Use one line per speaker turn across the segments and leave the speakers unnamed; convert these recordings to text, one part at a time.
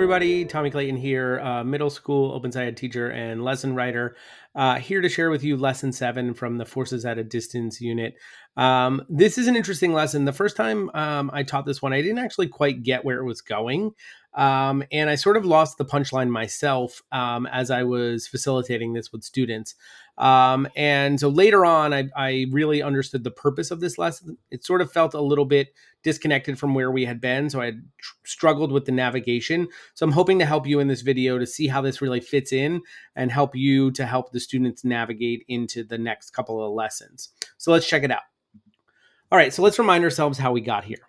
everybody, Tommy Clayton here, middle school OpenSciEd teacher and lesson writer, here to share with you lesson 7 from the Forces at a Distance unit. This is an interesting lesson. The first time I taught this one, I didn't actually quite get where it was going. And I sort of lost the punchline myself as I was facilitating this with students. And so later on, I really understood the purpose of this lesson. It sort of felt a little bit disconnected from where we had been. So I had struggled with the navigation. So I'm hoping to help you in this video to see how this really fits in and help you to help the students navigate into the next couple of lessons. So let's check it out. All right, so let's remind ourselves how we got here.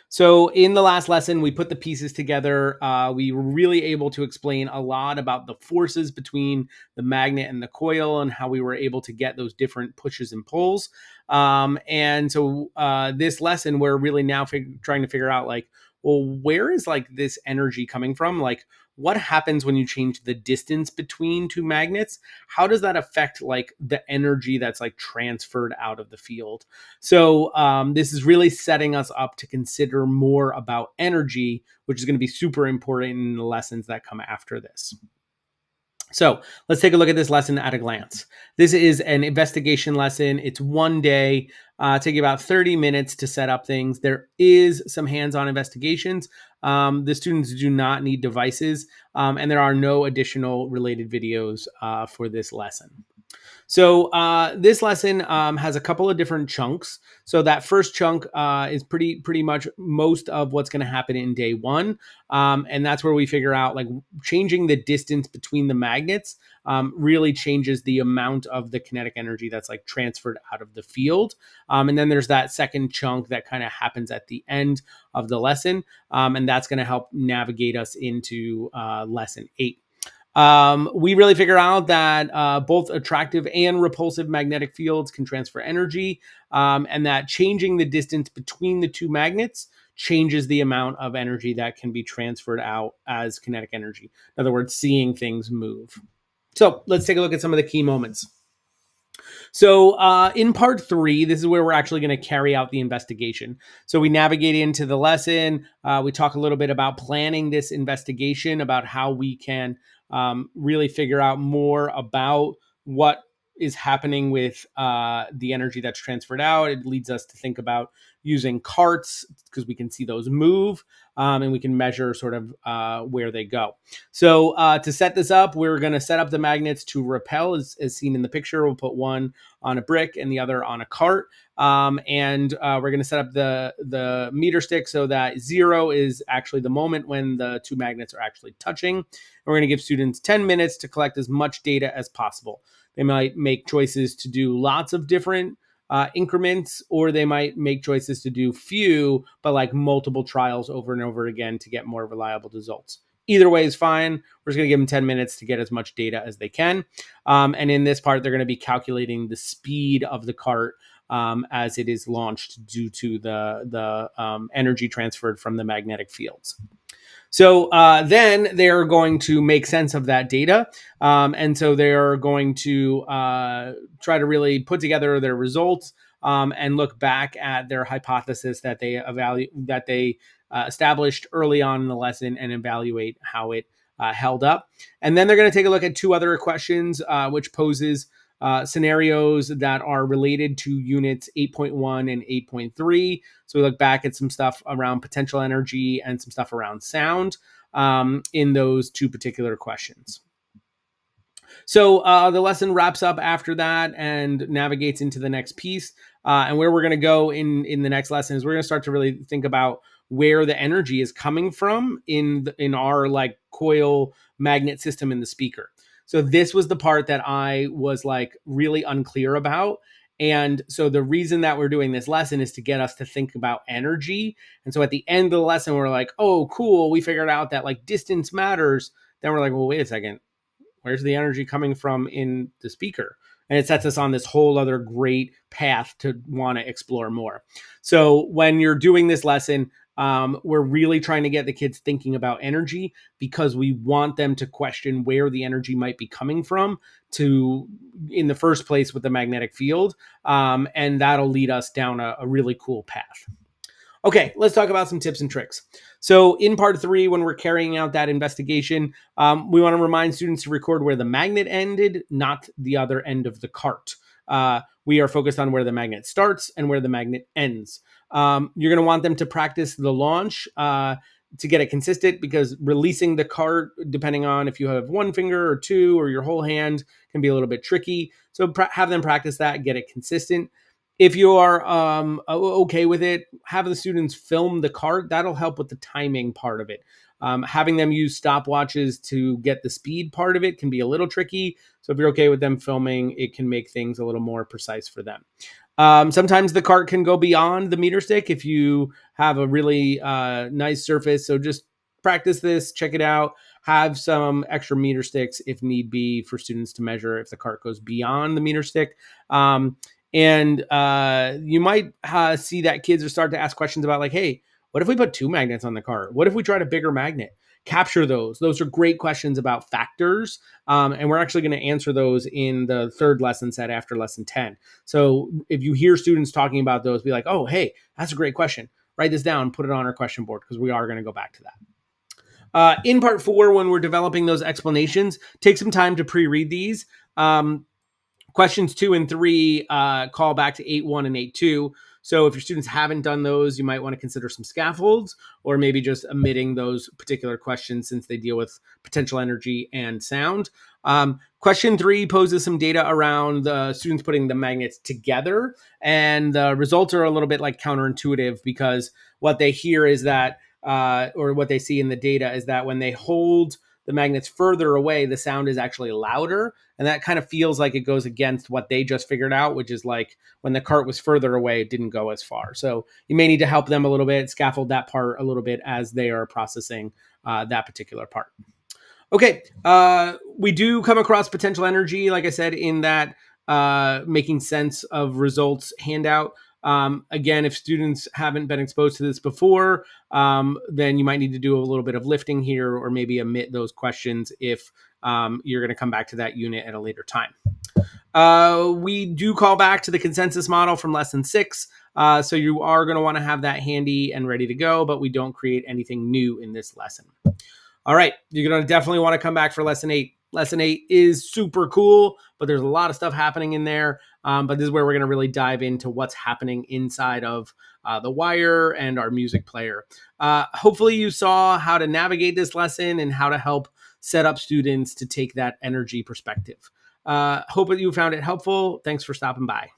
So in the last lesson, we put the pieces together. We were really able to explain a lot about the forces between the magnet and the coil and how we were able to get those different pushes and pulls. And so this lesson, we're really now trying to figure out like, well, where is like this energy coming from? Like, what happens when you change the distance between two magnets? How does that affect like the energy that's like transferred out of the field? So this is really setting us up to consider more about energy, which is going to be super important in the lessons that come after this. So let's take a look at this lesson at a glance. This is an investigation lesson. It's one day, take about 30 minutes to set up things. There is some hands-on investigations. The students do not need devices, and there are no additional related videos for this lesson. So this lesson has a couple of different chunks. So that first chunk is pretty much most of what's going to happen in day one. And that's where we figure out like changing the distance between the magnets really changes the amount of the kinetic energy that's like transferred out of the field. And then there's that second chunk that kind of happens at the end of the lesson. And that's going to help navigate us into lesson 8. We really figure out that both attractive and repulsive magnetic fields can transfer energy, and that changing the distance between the two magnets changes the amount of energy that can be transferred out as kinetic energy. In other words, seeing things move. So let's take a look at some of the key moments. So in part 3, this is where we're actually going to carry out the investigation. So we navigate into the lesson. We talk a little bit about planning this investigation, about how we can really figure out more about what is happening with the energy that's transferred out. It leads us to think about using carts because we can see those move and we can measure sort of where they go. So to set this up, we're going to set up the magnets to repel as seen in the picture. We'll put one on a brick and the other on a cart. And we're going to set up the meter stick so that 0 is actually the moment when the two magnets are actually touching. We're going to give students 10 minutes to collect as much data as possible. They might make choices to do lots of different increments, or they might make choices to do few, but like multiple trials over and over again to get more reliable results. Either way is fine. We're just going to give them 10 minutes to get as much data as they can. And in this part, they're going to be calculating the speed of the cart as it is launched due to the energy transferred from the magnetic fields. So then they're going to make sense of that data. And so they're going to try to really put together their results and look back at their hypothesis that they established early on in the lesson and evaluate how it held up. And then they're going to take a look at 2 other questions, which poses scenarios that are related to units 8.1 and 8.3. So we look back at some stuff around potential energy and some stuff around sound in those 2 particular questions. So the lesson wraps up after that and navigates into the next piece. And where we're going to go in the next lesson is we're going to start to really think about where the energy is coming from in our like coil magnet system in the speaker. So this was the part that I was like really unclear about. And so the reason that we're doing this lesson is to get us to think about energy. And so at the end of the lesson, we're like, oh, cool. We figured out that like distance matters. Then we're like, well, wait a second. Where's the energy coming from in the speaker? And it sets us on this whole other great path to want to explore more. So when you're doing this lesson, we're really trying to get the kids thinking about energy because we want them to question where the energy might be coming from in the first place with the magnetic field. And that'll lead us down a really cool path. Okay, let's talk about some tips and tricks. So in part 3, when we're carrying out that investigation, we want to remind students to record where the magnet ended, not the other end of the cart. We are focused on where the magnet starts and where the magnet ends. You're going to want them to practice the launch to get it consistent, because releasing the cart, depending on if you have one finger or two or your whole hand, can be a little bit tricky. So have them practice that, get it consistent. If you are okay with it, have the students film the cart. That'll help with the timing part of it. Having them use stopwatches to get the speed part of it can be a little tricky. So if you're okay with them filming, it can make things a little more precise for them. Sometimes the cart can go beyond the meter stick if you have a really nice surface. So just practice this, check it out. Have some extra meter sticks if need be for students to measure if the cart goes beyond the meter stick. And you might see that kids are starting to ask questions about, like, hey, what if we put 2 magnets on the cart? What if we tried a bigger magnet? Capture those. Those are great questions about factors. And we're actually going to answer those in the 3rd lesson set after lesson 10. So if you hear students talking about those, be like, oh, hey, that's a great question. Write this down, put it on our question board, because we are going to go back to that. In part 4, when we're developing those explanations, take some time to pre-read these. Questions 2 and 3 call back to 8.1 and 8.2. So if your students haven't done those, you might want to consider some scaffolds, or maybe just omitting those particular questions since they deal with potential energy and sound. Question 3 poses some data around the students putting the magnets together, and the results are a little bit like counterintuitive, because what they hear is that, or what they see in the data is that when they hold the magnets further away, the sound is actually louder. And that kind of feels like it goes against what they just figured out, which is like when the cart was further away, it didn't go as far. So you may need to help them a little bit, scaffold that part a little bit as they are processing that particular part. Okay, we do come across potential energy, like I said, in that making sense of results handout. Again, if students haven't been exposed to this before, then you might need to do a little bit of lifting here, or maybe omit those questions if you're going to come back to that unit at a later time. We do call back to the consensus model from lesson 6. So you are going to want to have that handy and ready to go, but we don't create anything new in this lesson. All right, you're going to definitely want to come back for lesson 8. Lesson 8 is super cool, but there's a lot of stuff happening in there. But this is where we're going to really dive into what's happening inside of the wire and our music player. Hopefully you saw how to navigate this lesson and how to help set up students to take that energy perspective. Hope that you found it helpful. Thanks for stopping by.